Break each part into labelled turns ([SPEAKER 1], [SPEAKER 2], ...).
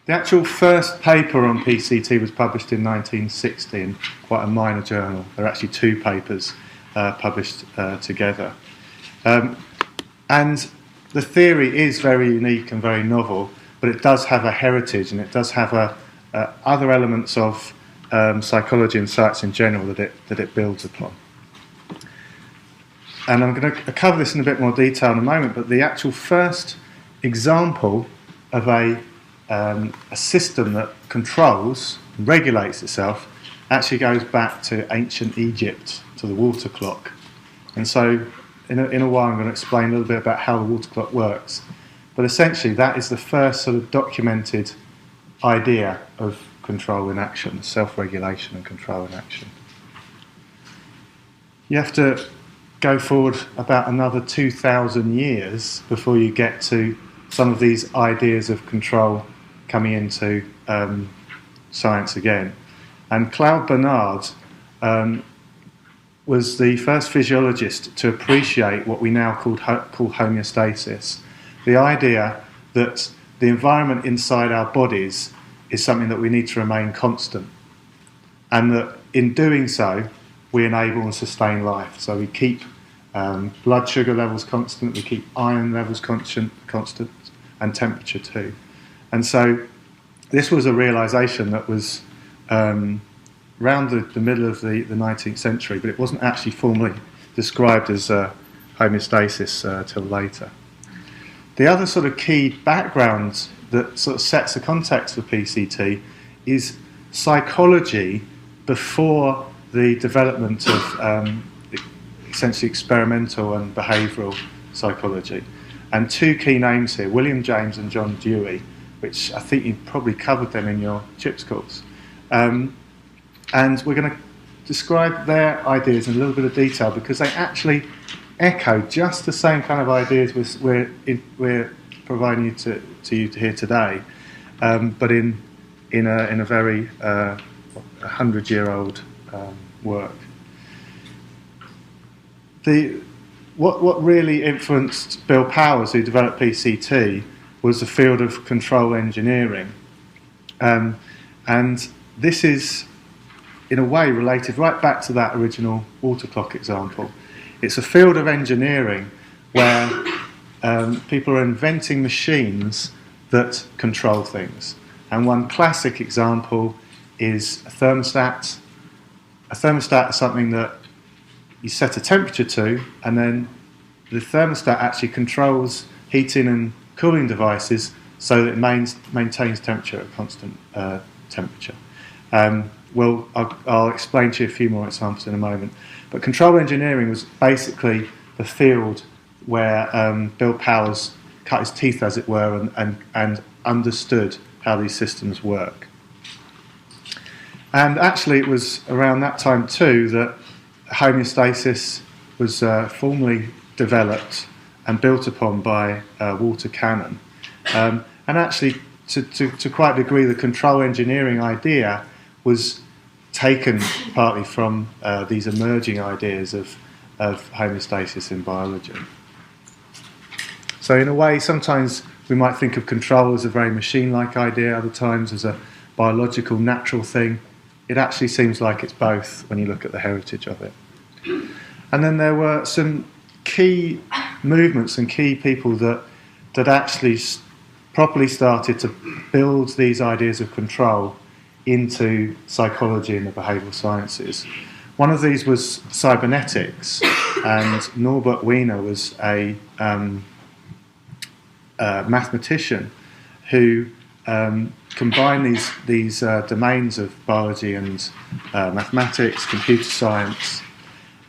[SPEAKER 1] The actual first paper on PCT was published in 1960 in quite a minor journal. There are actually two papers published together. And the theory is very unique and very novel, but it does have a heritage, and it does have other elements of psychology and science in general that it builds upon. And I'm going to cover this in a bit more detail in a moment, but the actual first example of a system that controls, regulates itself, actually goes back to ancient Egypt, to the water clock. And so in a while I'm going to explain a little bit about how the water clock works. But essentially that is the first sort of documented idea of control in action, self-regulation and control in action. You have to go forward about another 2,000 years before you get to some of these ideas of control coming into science again. And Claude Bernard was the first physiologist to appreciate what we now call homeostasis, the idea that the environment inside our bodies is something that we need to remain constant, and that in doing so we enable and sustain life. So we keep blood sugar levels constant, we keep iron levels constant, and temperature too. And so this was a realisation that was around the middle of the 19th century, but it wasn't actually formally described as homeostasis till later. The other sort of key background that sort of sets the context for PCT is psychology before the development of essentially experimental and behavioural psychology. And two key names here, William James and John Dewey, which I think you probably covered them in your CHIPS course. And we're going to describe their ideas in a little bit of detail because they actually echo just the same kind of ideas we're providing you to hear today, but in a very 100-year-old work. What really influenced Bill Powers, who developed PCT, was the field of control engineering. And this is, in a way, related right back to that original water clock example. It's a field of engineering where people are inventing machines that control things. And one classic example is a thermostat. A thermostat is something that you set a temperature to, and then the thermostat actually controls heating and cooling devices so that it maintains temperature at a constant temperature. I'll explain to you a few more examples in a moment. But control engineering was basically the field where Bill Powers cut his teeth, as it were, and understood how these systems work. And actually it was around that time too that homeostasis was formally developed and built upon by Walter Cannon. And actually, to quite a degree, the control engineering idea was taken partly from these emerging ideas of homeostasis in biology. So in a way, sometimes we might think of control as a very machine-like idea, other times as a biological, natural thing. It actually seems like it's both when you look at the heritage of it. And then there were some key movements and key people that actually properly started to build these ideas of control into psychology and the behavioural sciences. One of these was cybernetics, and Norbert Wiener was a mathematician who combined these domains of biology and mathematics, computer science,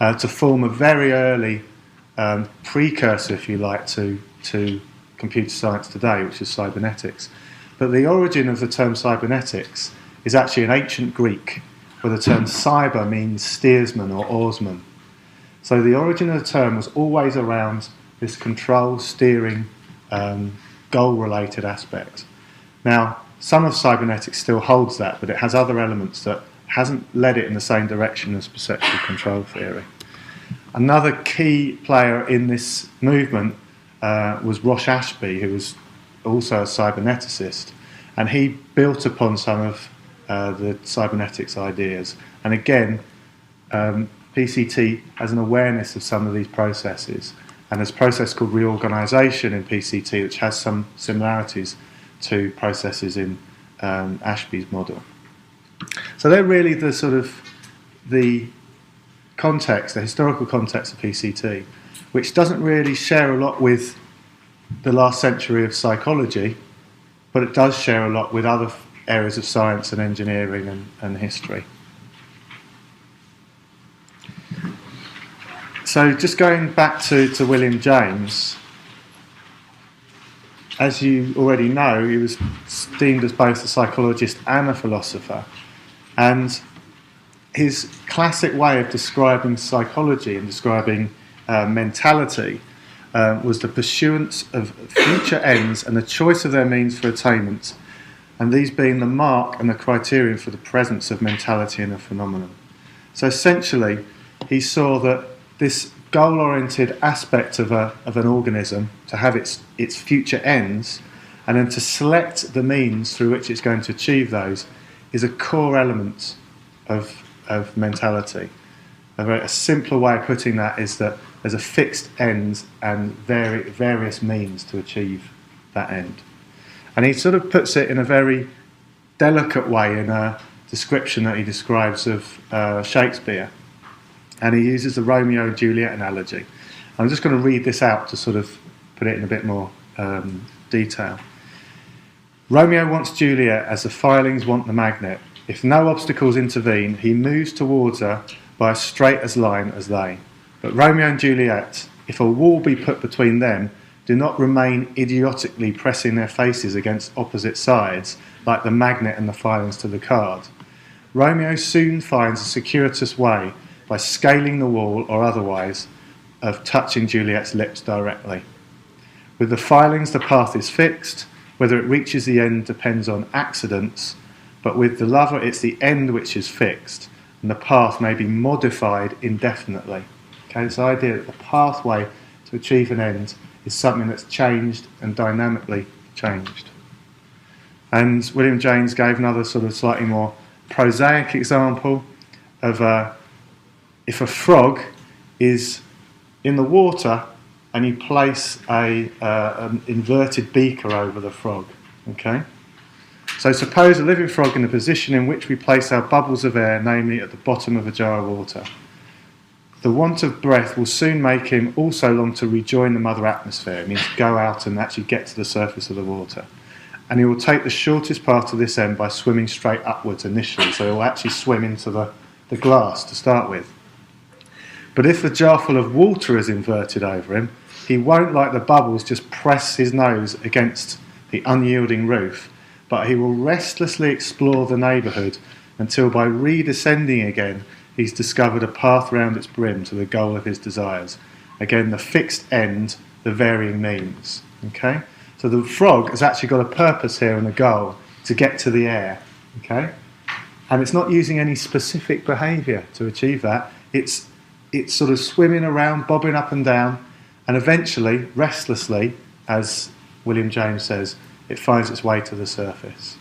[SPEAKER 1] to form a very early precursor, if you like, to computer science today, which is cybernetics. But the origin of the term cybernetics is actually in ancient Greek, where the term cyber means steersman or oarsman. So the origin of the term was always around this control, steering, goal-related aspect. Now, some of cybernetics still holds that, but it has other elements that hasn't led it in the same direction as perceptual control theory. Another key player in this movement was Ross Ashby, who was also a cyberneticist. And he built upon some of the cybernetics ideas. And again, PCT has an awareness of some of these processes. And there's a process called reorganisation in PCT, which has some similarities to processes in Ashby's model. So they're really the sort of the context, the historical context of PCT, which doesn't really share a lot with the last century of psychology, but it does share a lot with other areas of science and engineering and history. So just going back to William James, as you already know, he was deemed as both a psychologist and a philosopher. And his classic way of describing psychology and describing mentality was the pursuance of future ends and the choice of their means for attainment, and these being the mark and the criterion for the presence of mentality in a phenomenon. So essentially, he saw that this goal-oriented aspect of an organism, to have its future ends, and then to select the means through which it's going to achieve those, is a core element of mentality. A simpler way of putting that is that there's a fixed end and various means to achieve that end. And he sort of puts it in a very delicate way in a description that he describes of Shakespeare. And he uses the Romeo and Juliet analogy. I'm just going to read this out to sort of put it in a bit more detail. Romeo wants Juliet as the filings want the magnet. If no obstacles intervene, he moves towards her by as straight as line as they. But Romeo and Juliet, if a wall be put between them, do not remain idiotically pressing their faces against opposite sides like the magnet and the filings to the card. Romeo soon finds a circuitous way, by scaling the wall or otherwise, of touching Juliet's lips directly. With the filings, the path is fixed. Whether it reaches the end depends on accidents, but with the lover, it's the end which is fixed, and the path may be modified indefinitely. Okay, this idea that the pathway to achieve an end is something that's changed and dynamically changed. And William James gave another sort of slightly more prosaic example of if a frog is in the water and you place an inverted beaker over the frog, okay? So suppose a living frog in the position in which we place our bubbles of air, namely at the bottom of a jar of water. The want of breath will soon make him also long to rejoin the mother atmosphere. It means go out and actually get to the surface of the water. And he will take the shortest path to this end by swimming straight upwards initially, so he will actually swim into the glass to start with. But if the jar full of water is inverted over him, he won't, like the bubbles, just press his nose against the unyielding roof, but he will restlessly explore the neighbourhood until by redescending again he's discovered a path round its brim to the goal of his desires. Again, the fixed end, the varying means. Okay? So the frog has actually got a purpose here and a goal to get to the air. Okay? And it's not using any specific behaviour to achieve that. It's sort of swimming around, bobbing up and down, and eventually, restlessly, as William James says, it finds its way to the surface.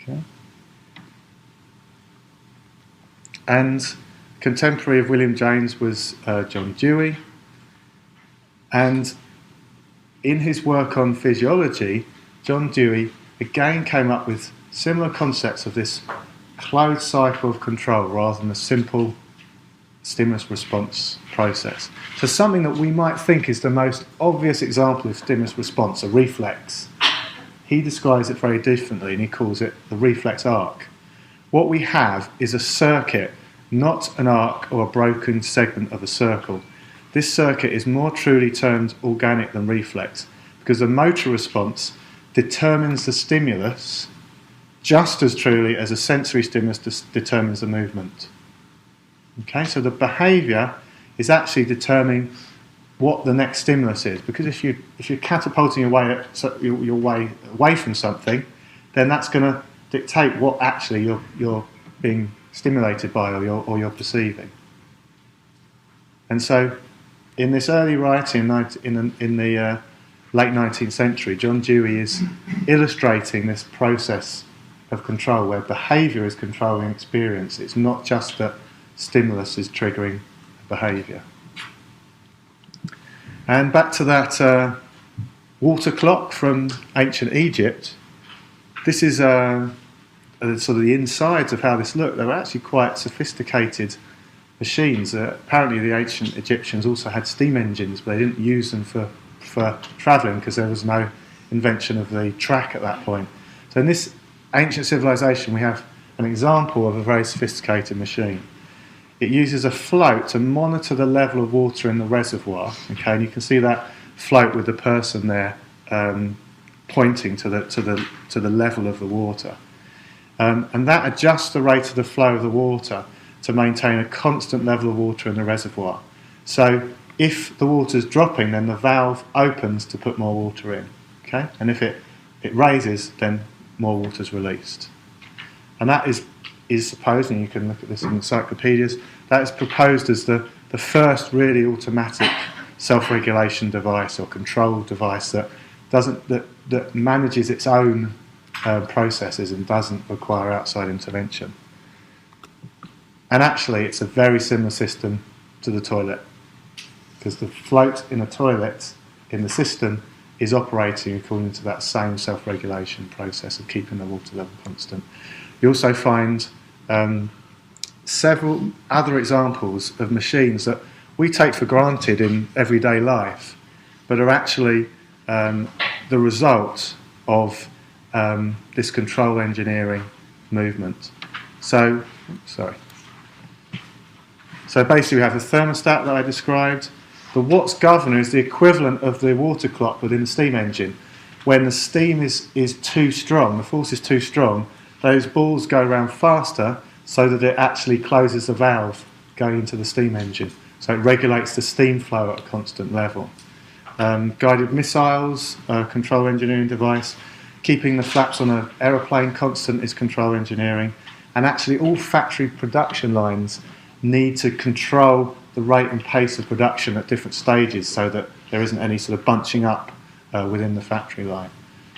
[SPEAKER 1] Okay? And contemporary of William James was John Dewey. And in his work on physiology, John Dewey again came up with similar concepts of this closed cycle of control rather than a simple stimulus-response process. So something that we might think is the most obvious example of stimulus response, a reflex, he describes it very differently and he calls it the reflex arc. What we have is a circuit, not an arc or a broken segment of a circle. This circuit is more truly termed organic than reflex because the motor response determines the stimulus just as truly as a sensory stimulus determines the movement. Okay, so the behaviour is actually determining what the next stimulus is, because if you're catapulting your way away from something, then that's going to dictate what actually you're being stimulated by or you're perceiving. And so, in this early writing in the late 19th century, John Dewey is illustrating this process of control where behaviour is controlling experience. It's not just that stimulus is triggering behaviour. And back to that water clock from ancient Egypt, this is sort of the insides of how this looked. They were actually quite sophisticated machines. Apparently the ancient Egyptians also had steam engines, but they didn't use them for travelling because there was no invention of the track at that point. So in this ancient civilization we have an example of a very sophisticated machine. It uses a float to monitor the level of water in the reservoir, okay, and you can see that float with the person there pointing to the level of the water. And that adjusts the rate of the flow of the water to maintain a constant level of water in the reservoir. So if the water's dropping, then the valve opens to put more water in, okay? And if it raises, then more water's released. And that is supposed, and you can look at this in encyclopedias, that is proposed as the first really automatic self-regulation device or control device that manages its own processes and doesn't require outside intervention. And actually it's a very similar system to the toilet, because the float in a toilet in the system is operating according to that same self-regulation process of keeping the water level constant. You also find several other examples of machines that we take for granted in everyday life, but are actually the result of this control engineering movement. So basically we have the thermostat that I described. The Watts governor is the equivalent of the water clock within the steam engine. When the steam is too strong, the force is too strong, those balls go around faster so that it actually closes the valve going into the steam engine. So it regulates the steam flow at a constant level. Guided missiles, control engineering device. Keeping the flaps on an aeroplane constant is control engineering. And actually all factory production lines need to control the rate and pace of production at different stages so that there isn't any sort of bunching up within the factory line.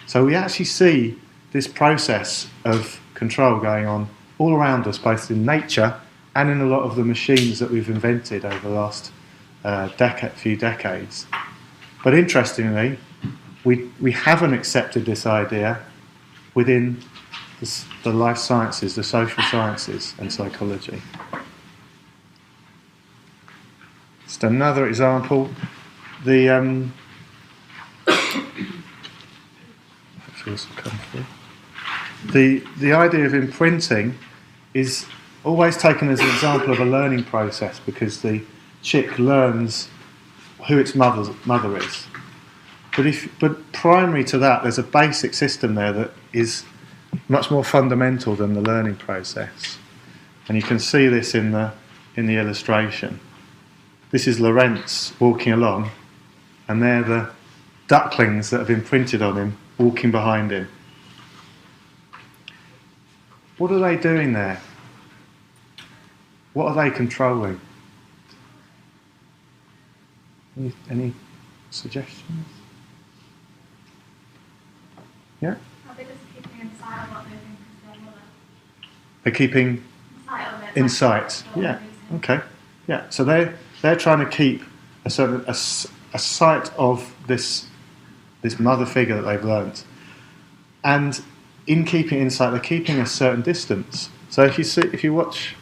[SPEAKER 1] So we actually see this process of control going on all around us, both in nature and in a lot of the machines that we've invented over the last few decades. But interestingly, we haven't accepted this idea within the life sciences, the social sciences and psychology. Just another example, the idea of imprinting is always taken as an example of a learning process because the chick learns who its mother is. But primary to that, there's a basic system there that is much more fundamental than the learning process, and you can see this in the illustration. This is Lorentz walking along, and they're the ducklings that have imprinted on him walking behind him. What are they doing there? What are they controlling? Any suggestions? Yeah?
[SPEAKER 2] Are they just keeping inside what they're doing because they're mother?
[SPEAKER 1] They're keeping in sight. Yeah. Okay. Yeah. So they're trying to keep a sight of this mother figure that they've learnt, and in keeping in sight, they're keeping a certain distance. So if you watch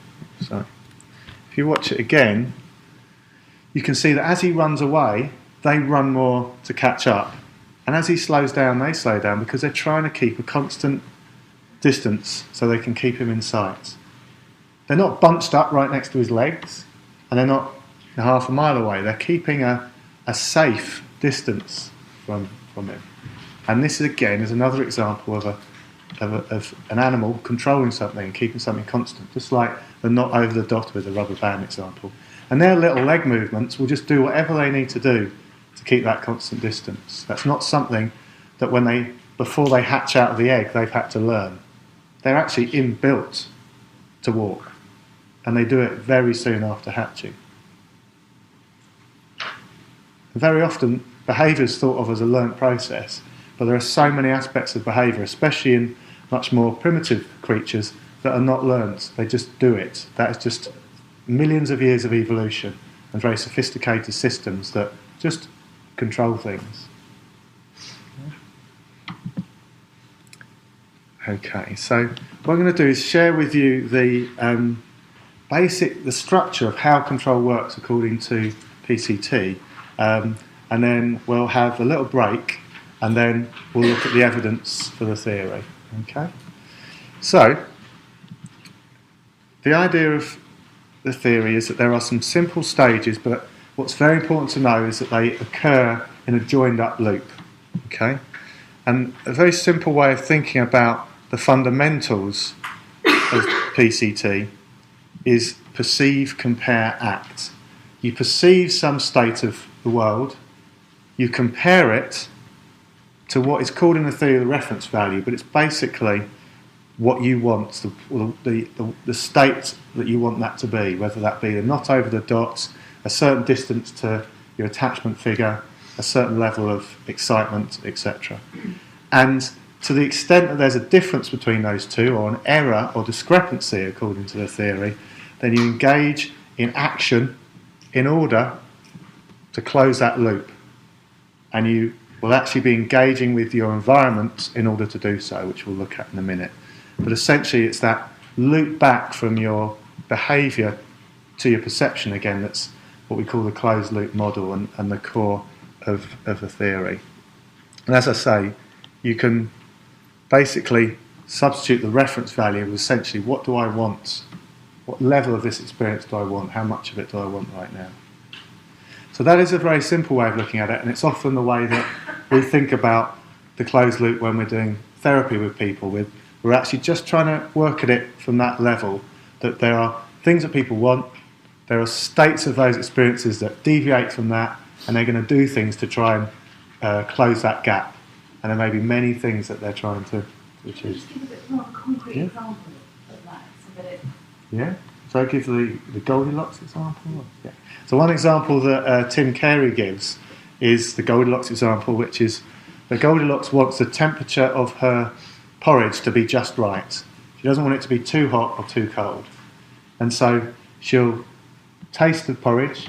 [SPEAKER 1] it again, you can see that as he runs away, they run more to catch up. And as he slows down, they slow down because they're trying to keep a constant distance so they can keep him in sight. They're not bunched up right next to his legs, and they're not half a mile away. They're keeping a safe distance from him. And this, again, is another example of an animal controlling something and keeping something constant, just like the not over the dot with the rubber band example. And their little leg movements will just do whatever they need to do to keep that constant distance. That's not something that before they hatch out of the egg, they've had to learn. They're actually inbuilt to walk, and they do it very soon after hatching. Very often, behaviour is thought of as a learnt process, but there are so many aspects of behaviour, especially in much more primitive creatures, that are not learnt. They just do it. That is just millions of years of evolution and very sophisticated systems that just control things. Okay, so what I'm going to do is share with you the the structure of how control works according to PCT, and then we'll have a little break, and then we'll look at the evidence for the theory. Okay, so the idea of the theory is that there are some simple stages, but what's very important to know is that they occur in a joined-up loop. Okay, and a very simple way of thinking about the fundamentals of PCT is perceive, compare, act. You perceive some state of the world, you compare it to what is called in the theory the reference value, but it's basically what you want, the state that you want that to be, whether that be the knot over the dots, a certain distance to your attachment figure, a certain level of excitement, etc. And to the extent that there's a difference between those two, or an error or discrepancy according to the theory, then you engage in action in order to close that loop. And you will actually be engaging with your environment in order to do so, which we'll look at in a minute. But essentially it's that loop back from your behaviour to your perception again that's what we call the closed loop model and the core of the theory. And as I say, you can basically substitute the reference value of essentially what do I want, what level of this experience do I want, how much of it do I want right now. So that is a very simple way of looking at it, and it's often the way that we think about the closed loop when we're doing therapy with people. We're actually just trying to work at it from that level, that there are things that people want, there are states of those experiences that deviate from that, and they're going to do things to try and close that gap. And there may be many things that they're trying to achieve.
[SPEAKER 2] Can you just give a bit more concrete example of that? So that it...
[SPEAKER 1] Yeah? So I give the Goldilocks example? Yeah. So one example that Tim Carey gives is the Goldilocks example, which is that Goldilocks wants the temperature of her porridge to be just right. She doesn't want it to be too hot or too cold. And so she'll taste the porridge,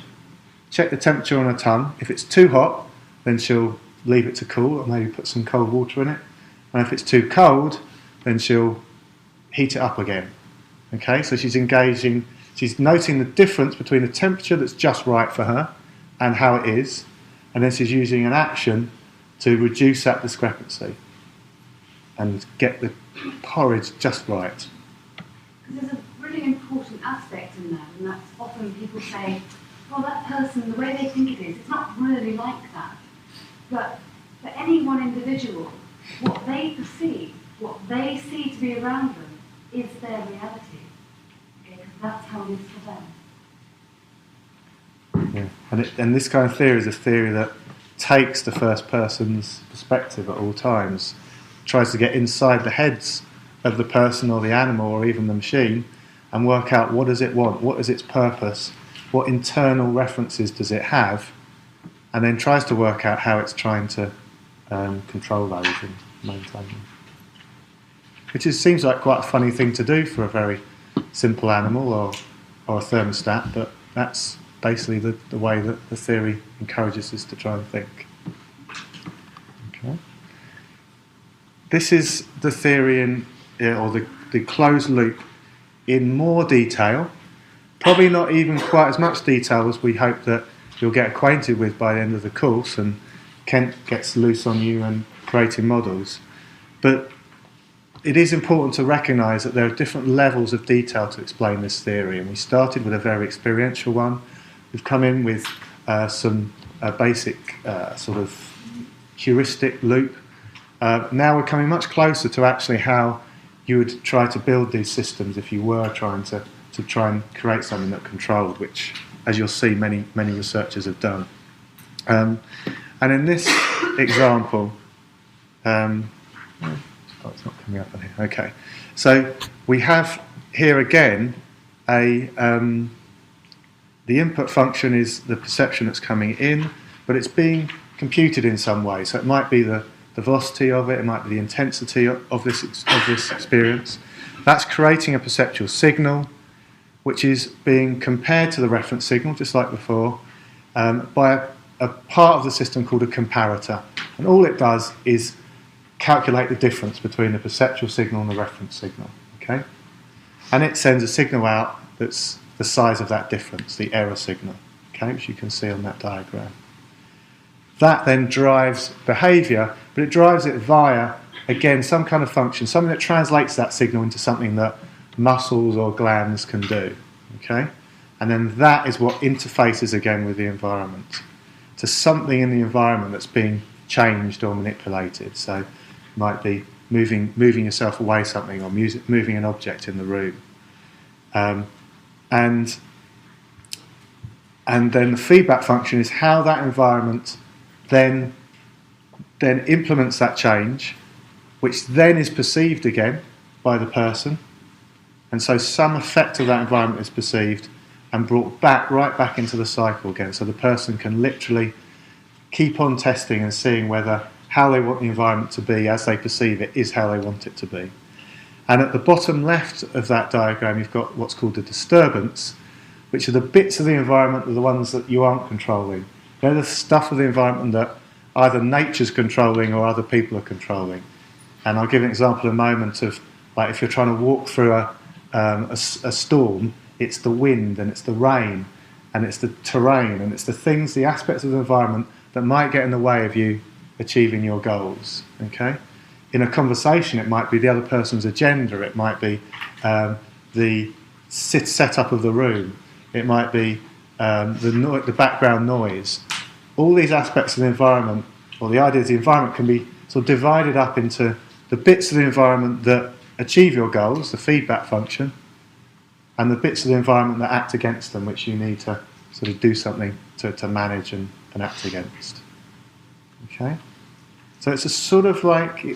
[SPEAKER 1] check the temperature on her tongue. If it's too hot, then she'll leave it to cool, or maybe put some cold water in it. And if it's too cold, then she'll heat it up again. Okay, so she's engaging, she's noting the difference between the temperature that's just right for her and how it is, and then she's using an action to reduce that discrepancy and get the porridge just right.
[SPEAKER 3] Because there's a really important aspect in that, and that's often people say, well, that person, the way they think it is, it's not really like that. But for any one individual, what they perceive, what they see to be around them, is their reality. Okay? Because that's how it is for them.
[SPEAKER 1] Yeah. And this kind of theory is a theory that takes the first person's perspective at all times, tries to get inside the heads of the person or the animal or even the machine and work out what does it want, what is its purpose, what internal references does it have, and then tries to work out how it's trying to control those and maintain them. Which seems like quite a funny thing to do for a very simple animal or a thermostat, but that's basically the way that the theory encourages us to try and think. Okay. This is the theory or the closed loop in more detail, probably not even quite as much detail as we hope that you'll get acquainted with by the end of the course, and Kent gets loose on you and creating models. But it is important to recognise that there are different levels of detail to explain this theory, and we started with a very experiential one. We've come in with some basic sort of heuristic loop. Now we're coming much closer to actually how you would try to build these systems if you were trying to try and create something that controlled, which, as you'll see, many researchers have done. And in this example, it's not coming up on here. Okay, so we have here again the input function is the perception that's coming in, but it's being computed in some way. So it might be the velocity of it, it might be the intensity of this experience. That's creating a perceptual signal, which is being compared to the reference signal, just like before, by a part of the system called a comparator. And all it does is calculate the difference between the perceptual signal and the reference signal. Okay? And it sends a signal out that's the size of that difference, the error signal, okay, which you can see on that diagram. That then drives behaviour, but it drives it via, again, some kind of function, something that translates that signal into something that muscles or glands can do. Okay? And then that is what interfaces again with the environment, to something in the environment that's being changed or manipulated. So it might be moving yourself away something, or moving an object in the room. And then the feedback function is how that environment then implements that change, which then is perceived again by the person. And so some effect of that environment is perceived and brought right back into the cycle again. So the person can literally keep on testing and seeing whether how they want the environment to be as they perceive it is how they want it to be. And at the bottom left of that diagram, you've got what's called the disturbance, which are the bits of the environment that are the ones that you aren't controlling. They're the stuff of the environment that either nature's controlling or other people are controlling. And I'll give an example in a moment of, like, if you're trying to walk through a storm, it's the wind and it's the rain and it's the terrain and it's the things, the aspects of the environment that might get in the way of you achieving your goals. Okay? In a conversation, it might be the other person's agenda, it might be the setup of the room, it might be the background noise. All these aspects of the environment, or the idea is the environment can be sort of divided up into the bits of the environment that achieve your goals, the feedback function, and the bits of the environment that act against them, which you need to sort of do something to manage and act against. Okay? So it's a sort of like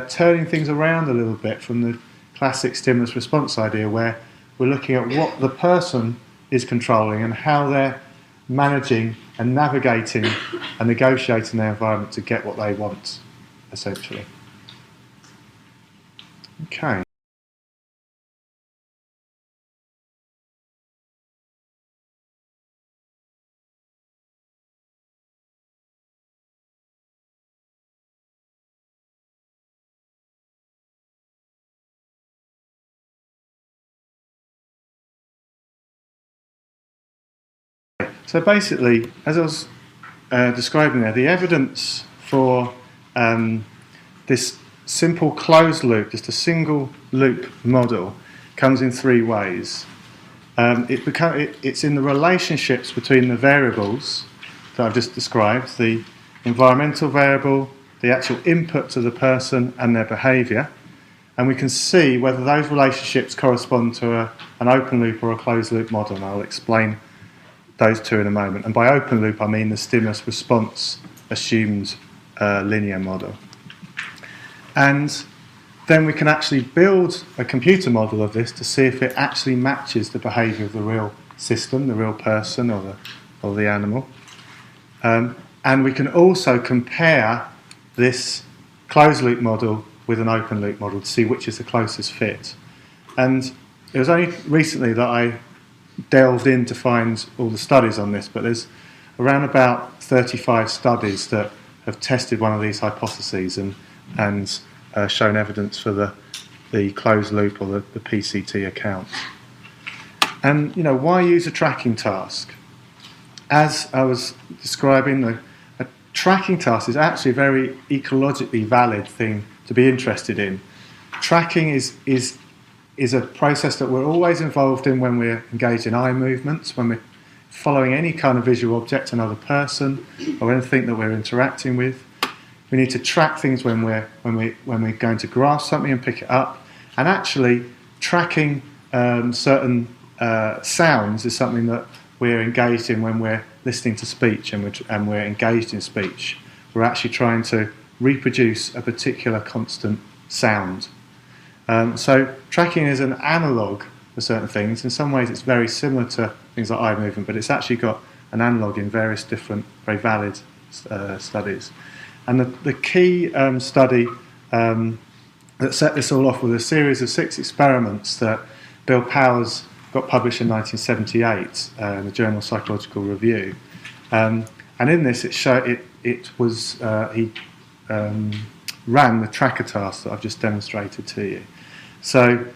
[SPEAKER 1] turning things around a little bit from the classic stimulus response idea, where we're looking at what the person is controlling and how they're managing and navigating and negotiating their environment to get what they want, essentially. Okay. So basically, as I was describing there, the evidence for this simple closed loop, just a single loop model, comes in three ways. It's in the relationships between the variables that I've just described, the environmental variable, the actual input to the person and their behaviour, and we can see whether those relationships correspond to an open loop or a closed loop model, and I'll explain those two in a moment. And by open loop, I mean the stimulus response assumed linear model. And then we can actually build a computer model of this to see if it actually matches the behaviour of the real system, the real person or the animal. And we can also compare this closed loop model with an open loop model to see which is the closest fit. And it was only recently that I delved in to find all the studies on this, but there's around about 35 studies that have tested one of these hypotheses and shown evidence for the closed loop or the PCT account. And why use a tracking task? As I was describing, a tracking task is actually a very ecologically valid thing to be interested in. Tracking is a process that we're always involved in when we're engaged in eye movements, when we're following any kind of visual object, another person, or anything that we're interacting with. We need to track things when we're going to grasp something and pick it up. And actually, tracking certain sounds is something that we're engaged in when we're listening to speech and we're engaged in speech. We're actually trying to reproduce a particular constant sound. So tracking is an analogue for certain things. In some ways, it's very similar to things like eye movement, but it's actually got an analogue in various different, very valid studies. And the key study that set this all off was a series of 6 experiments that Bill Powers got published in 1978 in the journal Psychological Review. And in this, he ran the tracker task that I've just demonstrated to you. So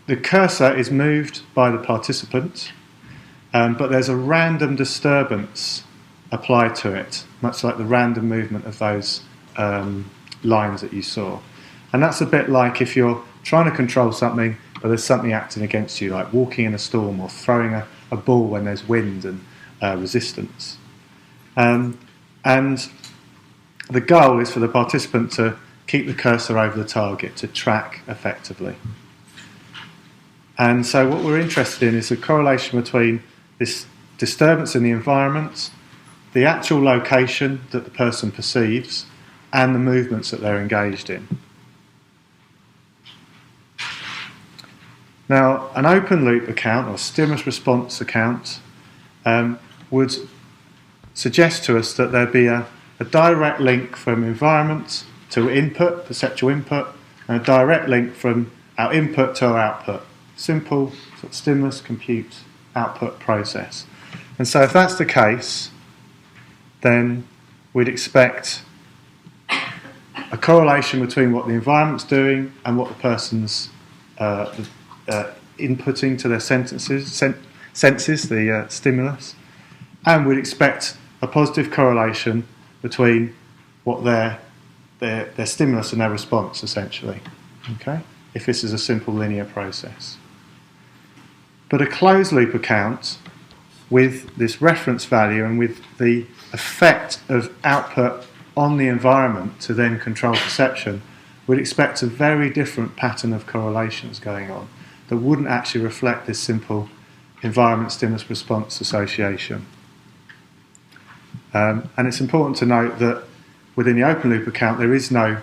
[SPEAKER 1] the cursor is moved by the participant, but there's a random disturbance applied to it, much like the random movement of those lines that you saw. And that's a bit like if you're trying to control something, but there's something acting against you, like walking in a storm or throwing a ball when there's wind and resistance. And the goal is for the participant to keep the cursor over the target, to track effectively. And so what we're interested in is the correlation between this disturbance in the environment, the actual location that the person perceives, and the movements that they're engaged in. Now, an open loop account or stimulus response account would suggest to us that there'd be a direct link from environment to input, perceptual input, and a direct link from our input to our output. Simple sort of stimulus, compute, output process. And so if that's the case, then we'd expect a correlation between what the environment's doing and what the person's inputting to their senses, the stimulus, and we'd expect a positive correlation between what their stimulus and their response, essentially. Okay, if this is a simple linear process. But a closed loop account with this reference value and with the effect of output on the environment to then control perception, we'd expect a very different pattern of correlations going on that wouldn't actually reflect this simple environment stimulus response association. And it's important to note that within the open loop account there is no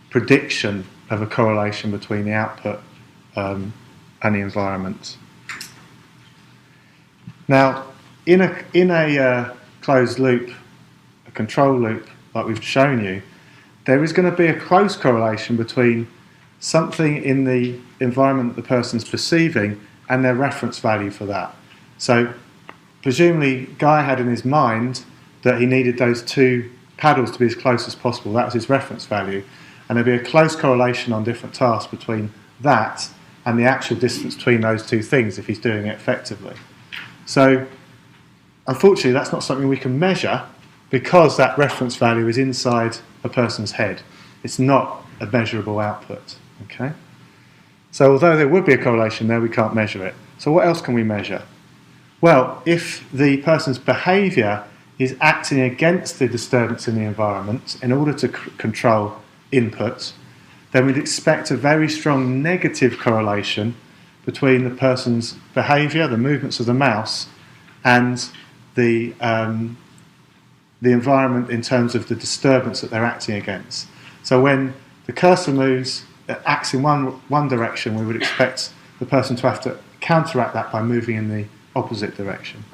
[SPEAKER 1] prediction of a correlation between the output and the environment. Now, in a closed loop, a control loop like we've shown you, there is going to be a close correlation between something in the environment that the person's perceiving and their reference value for that. So presumably Guy had in his mind that he needed those 2 paddles to be as close as possible. That was his reference value. And there'd be a close correlation on different tasks between that and the actual distance between those 2 things if he's doing it effectively. So unfortunately that's not something we can measure because that reference value is inside a person's head. It's not a measurable output. Okay? So although there would be a correlation there, we can't measure it. So what else can we measure? Well, if the person's behaviour is acting against the disturbance in the environment in order to control input, then we'd expect a very strong negative correlation between the person's behaviour, the movements of the mouse, and the environment in terms of the disturbance that they're acting against. So when the cursor moves, acts in one direction, we would expect the person to have to counteract that by moving in the opposite direction.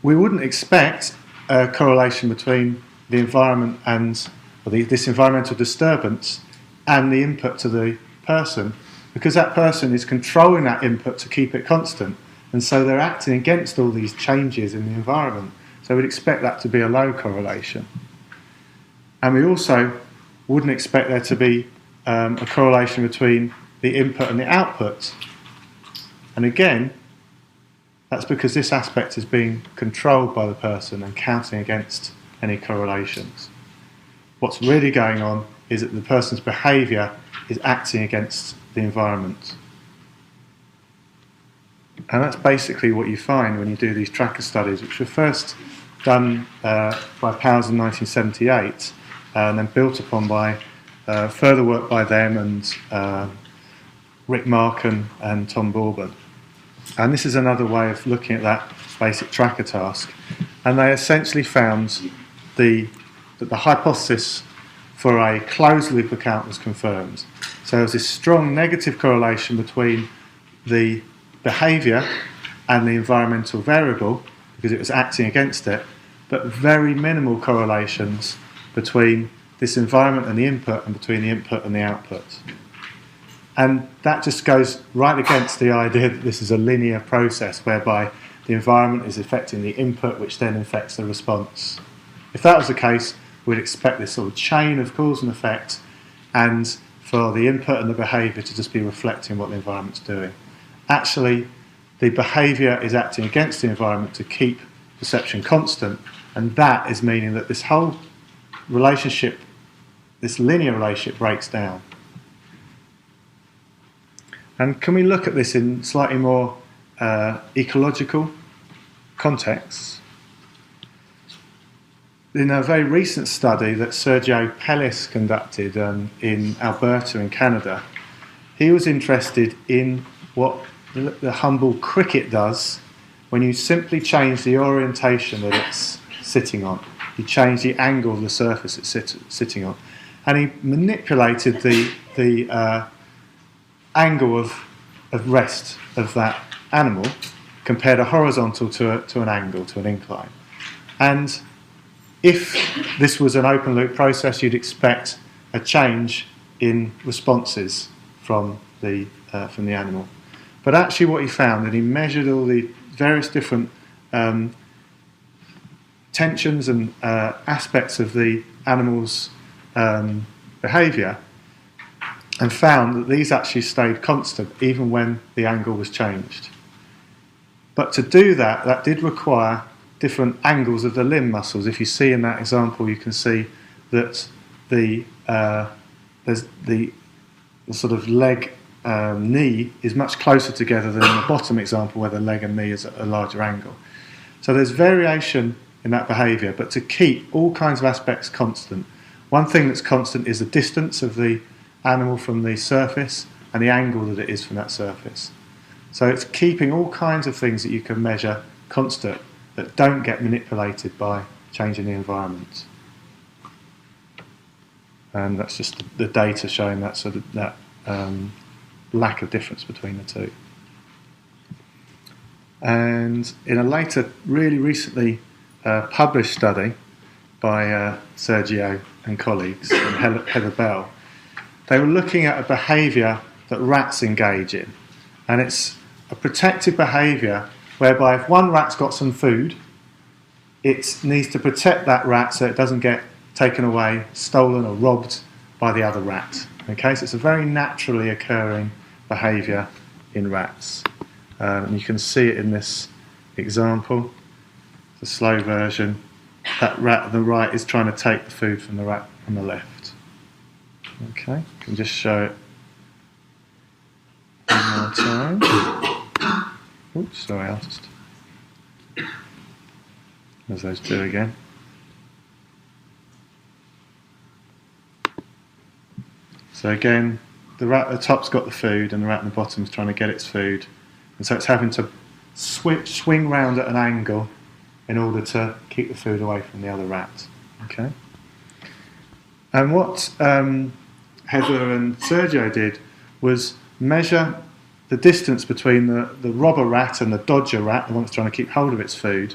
[SPEAKER 1] We wouldn't expect a correlation between the environment and this environmental disturbance and the input to the person, because that person is controlling that input to keep it constant, and so they're acting against all these changes in the environment. So we'd expect that to be a low correlation. And we also wouldn't expect there to be a correlation between the input and the output. And again, that's because this aspect is being controlled by the person and counting against any correlations. What's really going on is that the person's behaviour is acting against the environment. And that's basically what you find when you do these tracker studies, which were first done by Powers in 1978 and then built upon by further work by them and Rick Markham and Tom Bourbon. And this is another way of looking at that basic tracker task. And they essentially found that the hypothesis for a closed loop account was confirmed. So there's this strong negative correlation between the behaviour and the environmental variable, because it was acting against it, but very minimal correlations between this environment and the input, and between the input and the output. And that just goes right against the idea that this is a linear process whereby the environment is affecting the input, which then affects the response. If that was the case, we'd expect this sort of chain of cause and effect, and for the input and the behaviour to just be reflecting what the environment's doing. Actually, the behaviour is acting against the environment to keep perception constant, and that is meaning that this whole relationship, this linear relationship, breaks down. And can we look at this in slightly more ecological contexts? In a very recent study that Sergio Pellis conducted in Alberta in Canada, he was interested in what the humble cricket does when you simply change the orientation that it's sitting on. You change the angle of the surface it's sitting on. And he manipulated the angle of rest of that animal, compared a horizontal to an angle, to an incline. And if this was an open loop process, you'd expect a change in responses from the animal. But actually what he found, that he measured all the various different tensions and aspects of the animal's behaviour, and found that these actually stayed constant even when the angle was changed. But to do that, that did require different angles of the limb muscles. If you see in that example, you can see that there's the sort of leg knee is much closer together than in the bottom example where the leg and knee is at a larger angle. So there's variation in that behaviour, but to keep all kinds of aspects constant, one thing that's constant is the distance of the animal from the surface and the angle that it is from that surface. So it's keeping all kinds of things that you can measure constant that don't get manipulated by changing the environment. And that's just the data showing that sort of lack of difference between the two. And in a later, really recently published study by Sergio and colleagues and Heather Bell, they were looking at a behaviour that rats engage in. And it's a protective behaviour whereby if one rat's got some food, it needs to protect that rat so it doesn't get taken away, stolen or robbed by the other rat. Okay, so it's a very naturally occurring behaviour in rats. And you can see it in this example, the slow version. That rat on the right is trying to take the food from the rat on the left. Okay, I can just show it one more time. Oops, sorry, I'll just... As those do again. So again, the rat at the top's got the food and the rat at the bottom's trying to get its food. And so it's having to swing round at an angle in order to keep the food away from the other rat. Okay. And what Heather and Sergio did was measure the distance between the robber rat and the dodger rat, the one that's trying to keep hold of its food,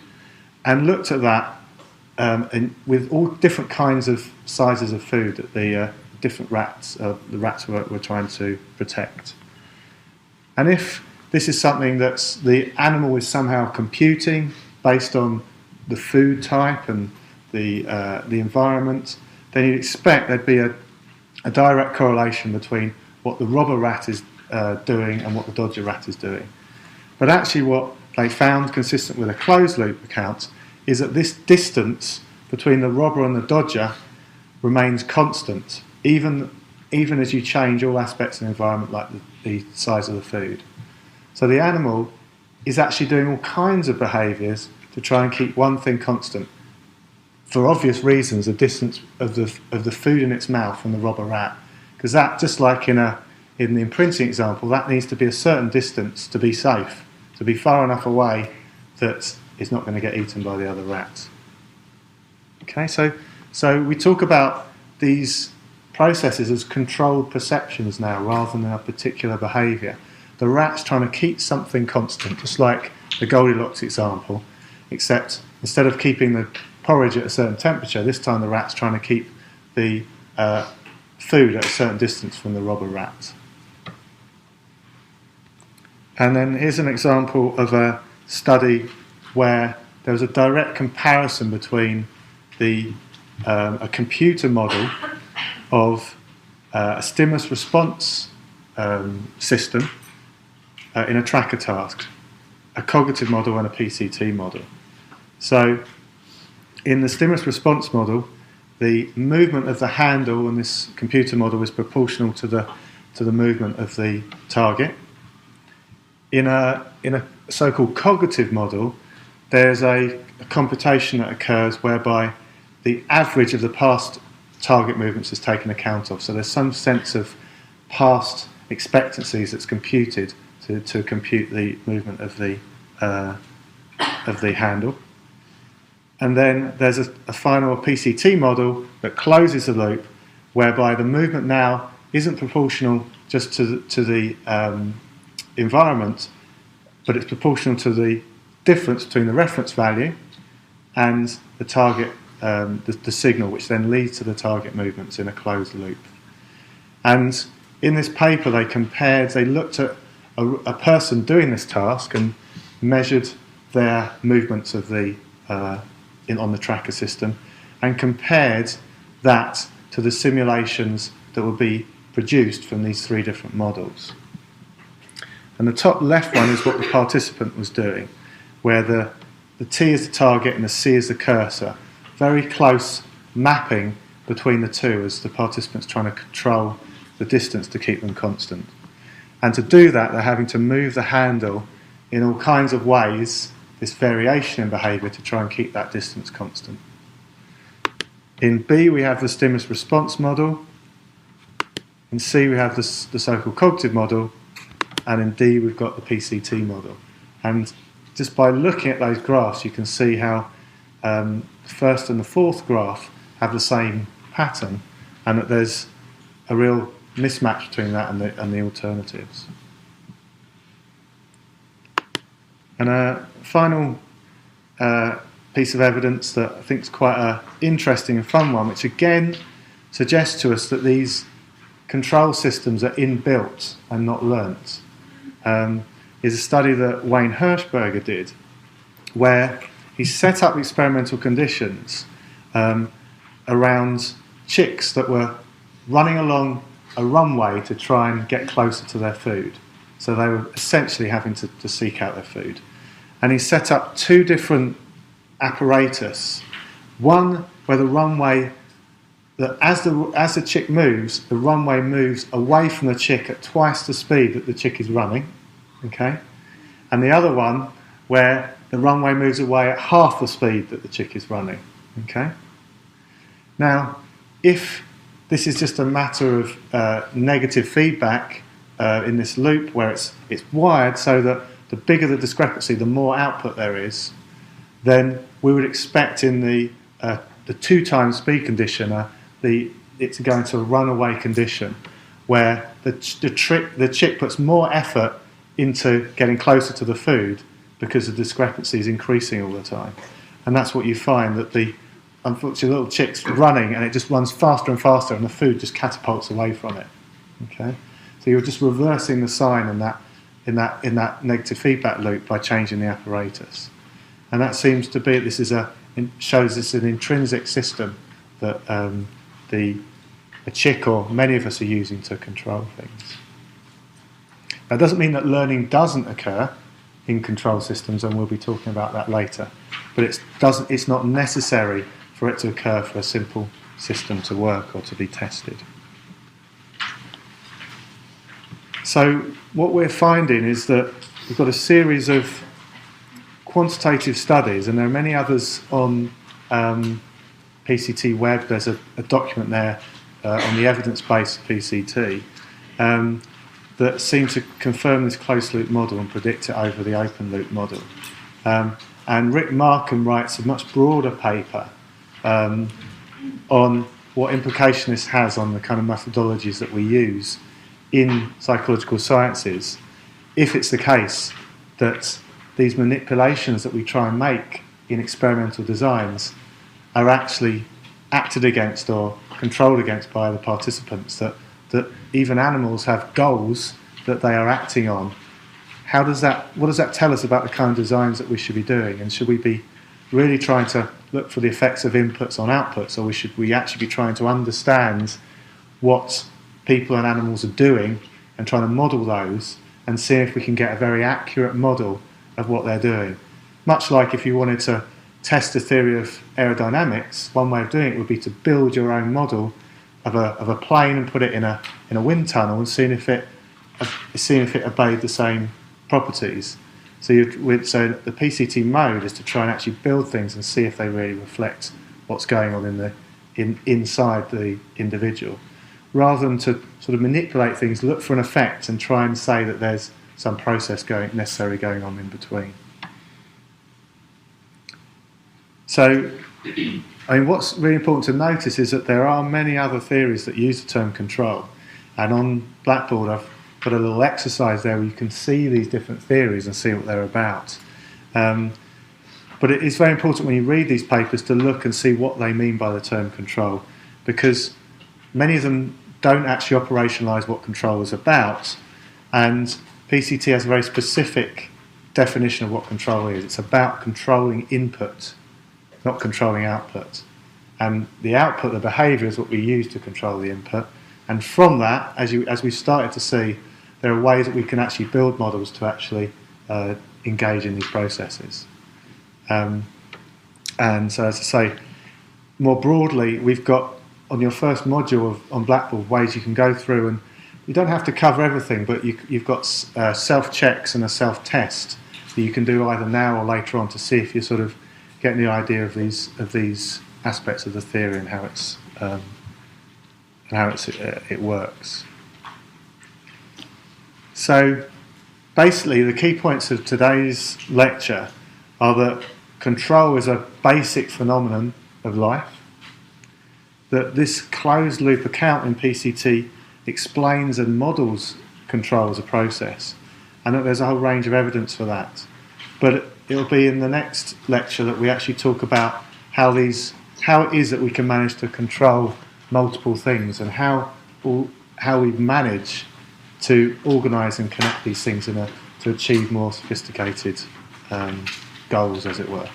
[SPEAKER 1] and looked at that with all different kinds of sizes of food that the different rats, the rats were trying to protect. And if this is something that the animal is somehow computing based on the food type and the environment, then you'd expect there'd be a direct correlation between what the robber rat is doing and what the dodger rat is doing. But actually what they found, consistent with a closed loop account, is that this distance between the robber and the dodger remains constant, even as you change all aspects of the environment, like the size of the food. So the animal is actually doing all kinds of behaviours to try and keep one thing constant. For obvious reasons, the distance of the food in its mouth from the robber rat, because that, just like in the imprinting example, that needs to be a certain distance to be safe, to be far enough away that it's not going to get eaten by the other rats. Okay, so we talk about these processes as controlled perceptions now, rather than a particular behaviour. The rat's trying to keep something constant, just like the Goldilocks example. except instead of keeping the porridge at a certain temperature, this time the rat's trying to keep the food at a certain distance from the robber rat. And then here's an example of a study where there was a direct comparison between a computer model of a stimulus response system in a tracker task, a cognitive model and a PCT model. So in the stimulus response model, the movement of the handle in this computer model is proportional to the movement of the target. In a so-called cognitive model, there's a computation that occurs whereby the average of the past target movements is taken account of. So there's some sense of past expectancies that's computed to compute the movement of the handle. And then there's a final PCT model that closes the loop, whereby the movement now isn't proportional just to the environment, but it's proportional to the difference between the reference value and the target, the signal, which then leads to the target movements in a closed loop. And in this paper, they looked at a person doing this task and measured their movements of on the tracker system, and compared that to the simulations that would be produced from these three different models. And the top left one is what the participant was doing, where the T is the target and the C is the cursor. Very close mapping between the two as the participant's trying to control the distance to keep them constant. And to do that, they're having to move the handle in all kinds of ways, this variation in behaviour, to try and keep that distance constant. In B, we have the stimulus response model. In C, we have the so-called cognitive model. And in D, we've got the PCT model. And just by looking at those graphs, you can see how the first and the fourth graph have the same pattern, and that there's a real mismatch between that and the alternatives. And a final piece of evidence that I think is quite an interesting and fun one, which again suggests to us that these control systems are inbuilt and not learnt, is a study that Wayne Hirschberger did, where he set up experimental conditions around chicks that were running along a runway to try and get closer to their food. So they were essentially having to seek out their food. And he set up two different apparatus. One where the runway, that as the chick moves, the runway moves away from the chick at twice the speed that the chick is running. Okay? And the other one where the runway moves away at half the speed that the chick is running. Okay? Now, if this is just a matter of negative feedback in this loop where it's wired so that the bigger the discrepancy, the more output there is, then we would expect in the 2 times speed condition it to go into a runaway condition where the chick puts more effort into getting closer to the food because the discrepancy is increasing all the time. And that's what you find, that the unfortunately little chick's running and it just runs faster and faster and the food just catapults away from it. Okay? So you're just reversing the sign in that negative feedback loop by changing the apparatus. And that seems to be, shows this an intrinsic system that a chick or many of us are using to control things. That doesn't mean that learning doesn't occur in control systems, and we'll be talking about that later. But it's not necessary for it to occur for a simple system to work or to be tested. So what we're finding is that we've got a series of quantitative studies, and there are many others on PCT Web. There's a document there on the evidence-based PCT that seem to confirm this closed-loop model and predict it over the open-loop model. And Rick Markham writes a much broader paper on what implication this has on the kind of methodologies that we use in psychological sciences, if it's the case that these manipulations that we try and make in experimental designs are actually acted against or controlled against by the participants, that even animals have goals that they are acting on. What does that tell us about the kind of designs that we should be doing? And should we be really trying to look for the effects of inputs on outputs, or should we actually be trying to understand what people and animals are doing and trying to model those and see if we can get a very accurate model of what they're doing? Much like if you wanted to test a theory of aerodynamics, one way of doing it would be to build your own model of a plane and put it in a wind tunnel and seeing if it obeyed the same properties. So the PCT mode is to try and actually build things and see if they really reflect what's going on inside the individual, rather than to sort of manipulate things, look for an effect and try and say that there's some process necessarily going on in between. So, I mean, what's really important to notice is that there are many other theories that use the term control, and on Blackboard I've put a little exercise there where you can see these different theories and see what they're about. But it is very important when you read these papers to look and see what they mean by the term control, because many of them don't actually operationalise what control is about, and PCT has a very specific definition of what control is. It's about controlling input, not controlling output. And the output, the behaviour, is what we use to control the input. And from that, as we've started to see, there are ways that we can actually build models to actually engage in these processes. And so, as I say, more broadly, we've got on your first module on Blackboard ways you can go through, and you don't have to cover everything, but you've got self-checks and a self-test that you can do either now or later on to see if you're sort of getting the idea of these aspects of the theory and how it works. So basically the key points of today's lecture are that control is a basic phenomenon of life, that this closed loop account in PCT explains and models control as a process, and that there's a whole range of evidence for that. But it'll be in the next lecture that we actually talk about how it is that we can manage to control multiple things, and how we manage to organise and connect these things to achieve more sophisticated goals, as it were.